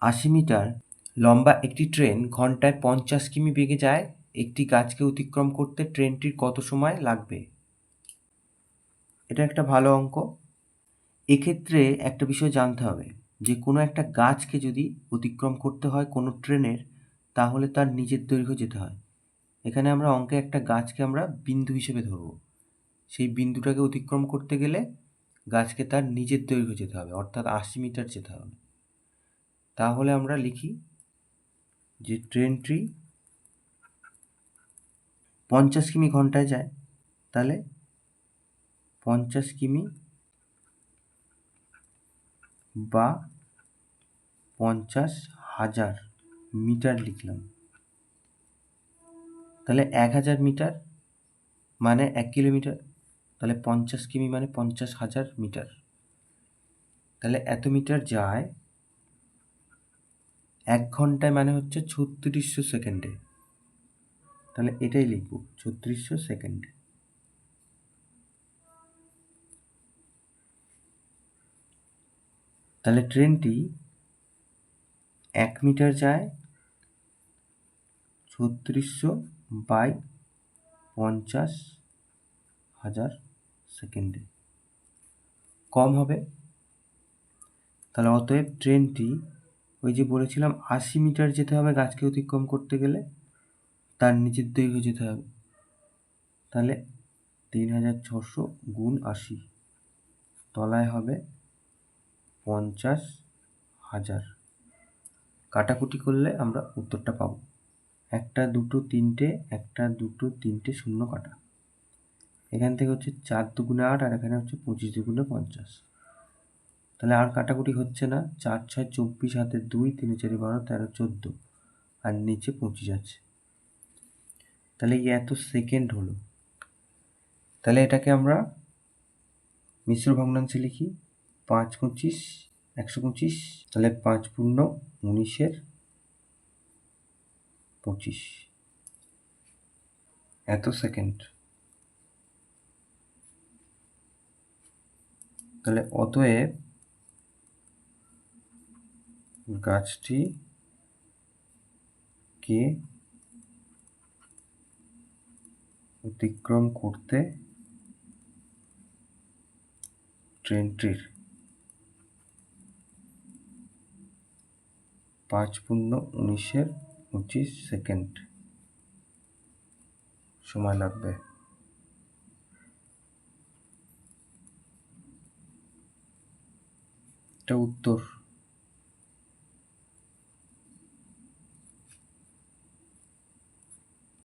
80 metre লম্বা একটি train ঘন্টায় 50 কিমি বেগে যায়। একটি গাছকে অতিক্রম করতে ট্রেনটির কত সময় লাগবে? এটা একটা ভালো অঙ্ক। এক্ষেত্রে একটা বিষয় জানতে হবে যে কোনো একটা গাছকে যদি অতিক্রম করতে হয় কোনো ট্রেনের, তাহলে তার নিজের দৈর্ঘ্য যেতে হয়। এখানে আমরা অঙ্কে একটা গাছকে আমরা বিন্দু হিসেবে ধরব। সেই বিন্দুটাকে অতিক্রম করতে গেলে গাছকে তার নিজের দৈর্ঘ্য যেতে হবে, অর্থাৎ 80 মিটার যেতে হবে। তাহলে আমরা লিখি যে ট্রেনটি 50 কিমি ঘন্টায় যায়, তাহলে 50 কিমি বা 50,000 মিটার লিখলাম। তাহলে 1000 মিটার মানে 1 কিলোমিটার, তাহলে 50 কিমি মানে 50,000 মিটার। তাহলে এত মিটার যায় 1 ঘন্টায়, মানে হচ্ছে 3600 সেকেন্ডে। তাহলে এটাই লিখব, 3600 সেকেন্ডে। তাহলে ট্রেনটি 1 মিটার যায় 3600 বাই 50,000 সেকেন্ডে। কম হবে। তাহলে অতএব ট্রেনটি, ওই যে বলেছিলাম 80 মিটার যেতে হবে গাছকে অতিক্রম করতে গেলে, তার নিজের দৈর্ঘ্য যেতে হবে। তাহলে 3600 গুণ 80, তলায় হবে 50,000। কাটাকুটি করলে আমরা উত্তরটা পাবো। 1 2 3 1 2 3 শূন্য কাটা। এখান থেকে হচ্ছে 4 দুগুণে 8, আর এখানে হচ্ছে 25 দুগুণে 50। তাহলে আর কাটাকুটি হচ্ছে না। 4 6 24, হাতে 2, 3 4 12 13 14, আর নিচে 25 আছে। তাহলে এই এত সেকেন্ড হলো। তাহলে এটাকে আমরা মিশ্র ভগ্নাংশে লিখি। 5 25 125, তাহলে 5 পূর্ণ 19 25 এত সেকেন্ড। তাহলে অতএব গাছটি কে অতিক্রম করতে ট্রেনটির 5 পূর্ণ 19 25 সেকেন্ড সময় লাগবে। এটা উত্তর।